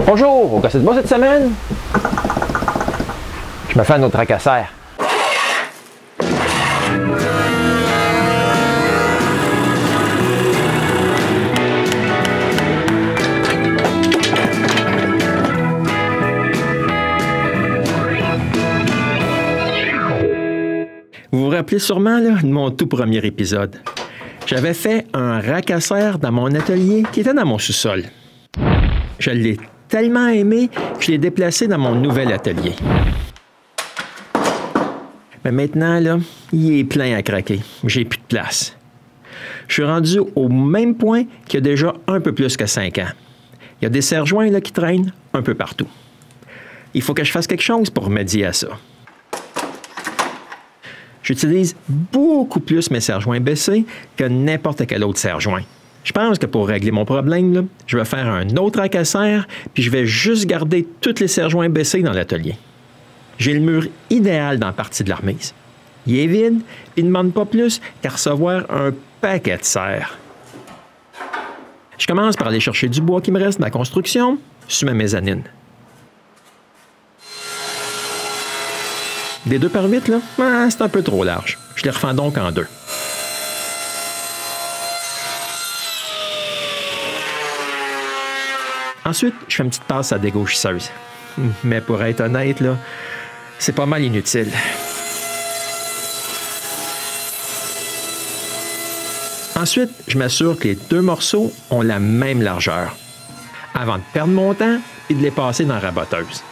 Bonjour, au Gossette Bois cette semaine, je me fais un autre tracasseur. Vous vous rappelez sûrement là, de mon tout premier épisode. J'avais fait un racasseur dans mon atelier qui était dans mon sous-sol. Je l'ai tellement aimé que je l'ai déplacé dans mon nouvel atelier. Mais maintenant, là, il est plein à craquer. J'ai plus de place. Je suis rendu au même point qu'il y a déjà un peu plus que 5 ans. Il y a des serre-joints là, qui traînent un peu partout. Il faut que je fasse quelque chose pour remédier à ça. J'utilise beaucoup plus mes serre-joints baissés que n'importe quel autre serre-joint. Je pense que pour régler mon problème, là, je vais faire un autre racasseur, puis je vais juste garder tous les serre-joints baissés dans l'atelier. J'ai le mur idéal dans la partie de la remise. Il est vide, il ne demande pas plus qu'à recevoir un paquet de serres. Je commence par aller chercher du bois qui me reste de ma construction sur ma mezzanine. Des 2 par 8, là, c'est un peu trop large. Je les refends donc en 2. Ensuite, je fais une petite passe à dégauchisseuse. Mais pour être honnête, là, c'est pas mal inutile. Ensuite, je m'assure que les 2 morceaux ont la même largeur avant de perdre mon temps et de les passer dans la raboteuse.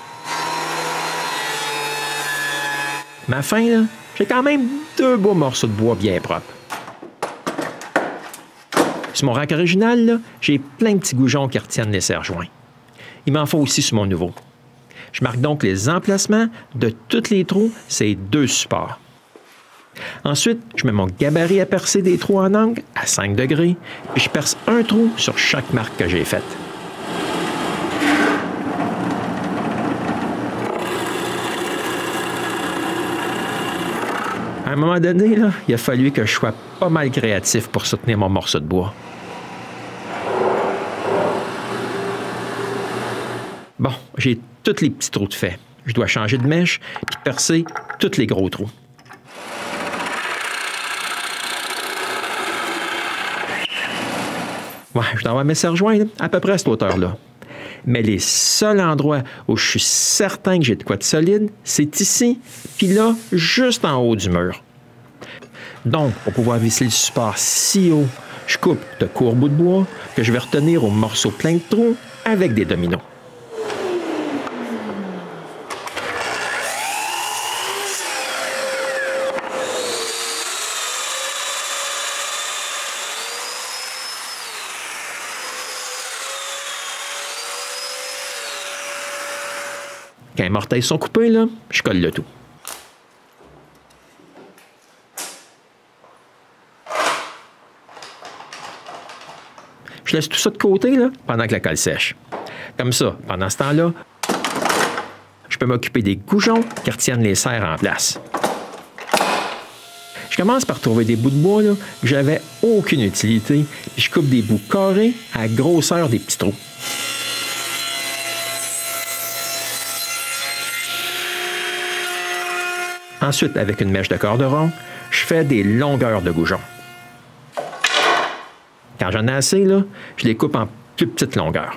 Ma fin, là, j'ai quand même 2 beaux morceaux de bois bien propres. Sur mon rack original, là, j'ai plein de petits goujons qui retiennent les serre-joints. Il m'en faut aussi sur mon nouveau. Je marque donc les emplacements de tous les trous, ces 2 supports. Ensuite, je mets mon gabarit à percer des trous en angle à 5 degrés, et je perce un trou sur chaque marque que j'ai faite. À un moment donné, là, il a fallu que je sois pas mal créatif pour soutenir mon morceau de bois. Bon, j'ai tous les petits trous de fait. Je dois changer de mèche puis percer tous les gros trous. Ouais, je dois avoir mes serre-joints à peu près à cette hauteur-là. Mais les seuls endroits où je suis certain que j'ai de quoi de solide, c'est ici, puis là, juste en haut du mur. Donc, pour pouvoir visser le support si haut, je coupe de courts bouts de bois que je vais retenir au morceau plein de trous avec des dominos. Quand les mortails sont coupés, là, je colle le tout. Je laisse tout ça de côté là, pendant que la colle sèche. Comme ça, pendant ce temps-là, je peux m'occuper des goujons qui retiennent les serres en place. Je commence par trouver des bouts de bois là, que j'avais aucune utilité, puis je coupe des bouts carrés à la grosseur des petits trous. Ensuite, avec une mèche de corderon, je fais des longueurs de goujons. Quand j'en ai assez, là, je les coupe en plus petites longueurs.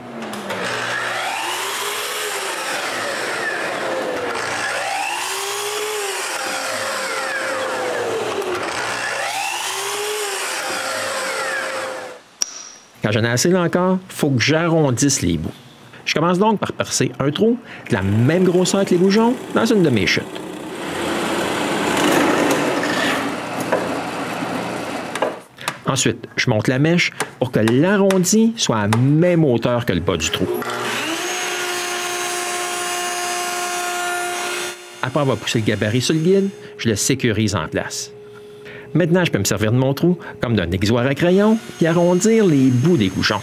Quand j'en ai assez là encore, il faut que j'arrondisse les bouts. Je commence donc par percer un trou de la même grosseur que les goujons dans une de mes chutes. Ensuite, je monte la mèche pour que l'arrondi soit à la même hauteur que le bas du trou. Après avoir poussé le gabarit sur le guide, je le sécurise en place. Maintenant, je peux me servir de mon trou comme d'un aiguisoir à crayon et arrondir les bouts des goujons.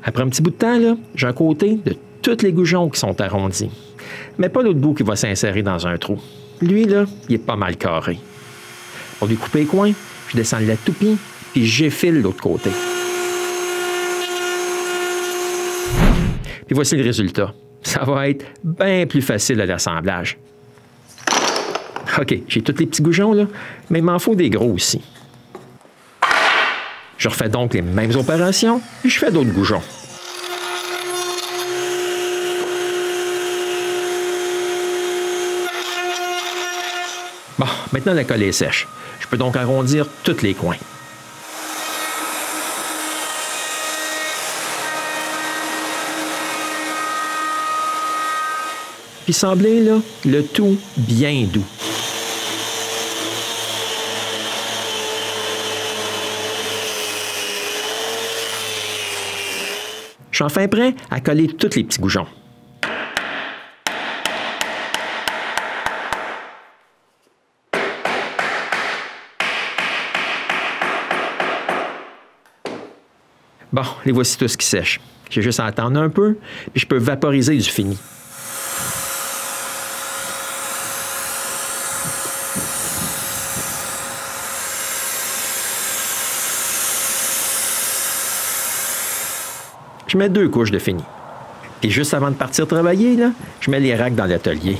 Après un petit bout de temps, là, j'ai un côté de tous les goujons qui sont arrondis. Mais pas l'autre bout qui va s'insérer dans un trou. Lui, là, il est pas mal carré. Pour lui couper les coins, je descends la toupie, puis j'effile l'autre côté. Puis voici le résultat. Ça va être bien plus facile à l'assemblage. OK, j'ai tous les petits goujons, là, mais il m'en faut des gros aussi. Je refais donc les mêmes opérations, puis je fais d'autres goujons. Bon, maintenant la colle est sèche. Je peux donc arrondir tous les coins. Puis cembler, là, le tout bien doux. Je suis enfin prêt à coller tous les petits goujons. Bon, les voici tous qui sèchent. J'ai juste à attendre un peu, puis je peux vaporiser du fini. Je mets 2 couches de fini. Et juste avant de partir travailler, là, je mets les racks dans l'atelier.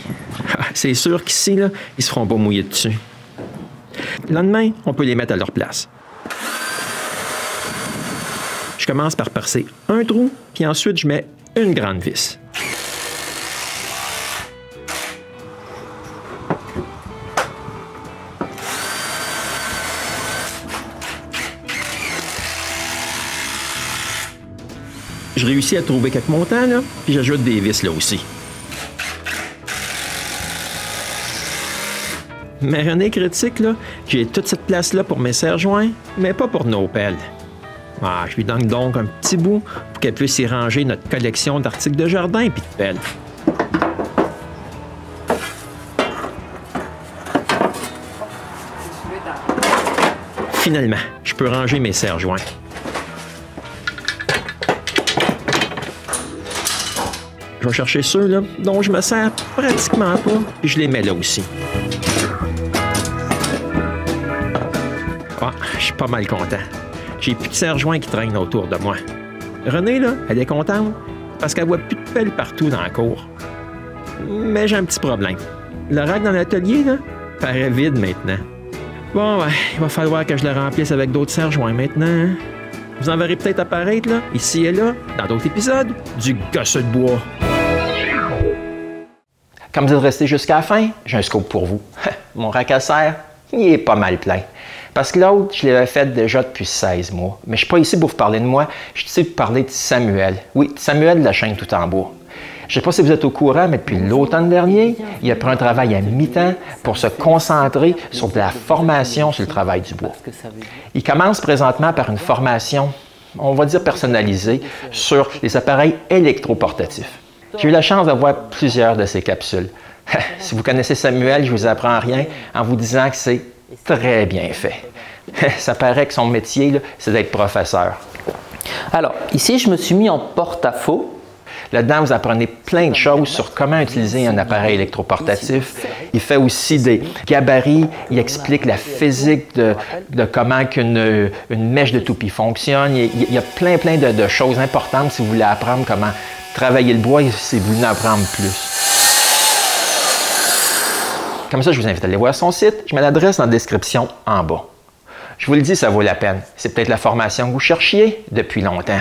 C'est sûr qu'ici, là, ils ne se feront pas mouiller dessus. Le lendemain, on peut les mettre à leur place. Je commence par percer un trou, puis ensuite je mets une grande vis. Je réussis à trouver quelques montants, là, puis j'ajoute des vis là aussi. Mais René critique, là, j'ai toute cette place-là pour mes serre-joints, mais pas pour nos pelles. Ah, je lui donne donc un petit bout pour qu'elle puisse y ranger notre collection d'articles de jardin et de pelles. Finalement, je peux ranger mes serre-joints. Je vais chercher ceux là, dont je me sers pratiquement pas, puis je les mets là aussi. Ah, je suis pas mal content. J'ai plus de serre-joints qui traînent autour de moi. Renée, là, elle est contente parce qu'elle voit plus de pelles partout dans la cour. Mais j'ai un petit problème. Le rack dans l'atelier, là, paraît vide maintenant. Bon, ouais, il va falloir que je le remplisse avec d'autres serre-joints maintenant. Vous en verrez peut-être apparaître, là, ici et là, dans d'autres épisodes, du gosseux de bois. Comme vous êtes resté jusqu'à la fin, j'ai un scoop pour vous. Mon rack à serre, il est pas mal plein. Parce que l'autre, je l'avais fait déjà depuis 16 mois. Mais je ne suis pas ici pour vous parler de moi, je suis ici pour parler de Samuel. Oui, Samuel de la chaîne Tout en bois. Je ne sais pas si vous êtes au courant, mais depuis l'automne dernier, il a pris un travail à mi-temps pour se concentrer sur de la formation sur le travail du bois. Il commence présentement par une formation, on va dire personnalisée, sur les appareils électroportatifs. J'ai eu la chance d'avoir plusieurs de ces capsules. Si vous connaissez Samuel, je ne vous apprends rien en vous disant que c'est très bien fait. Ça paraît que son métier, c'est d'être professeur. Alors, ici, je me suis mis en porte-à-faux. Là-dedans, vous apprenez plein de choses sur comment utiliser un appareil électroportatif. Il fait aussi des gabarits, il explique la physique de comment une mèche de toupie fonctionne. Il y a plein de choses importantes si vous voulez apprendre comment travailler le bois et si vous voulez en apprendre plus. Comme ça, je vous invite à aller voir son site. Je mets l'adresse dans la description en bas. Je vous le dis, ça vaut la peine. C'est peut-être la formation que vous cherchiez depuis longtemps.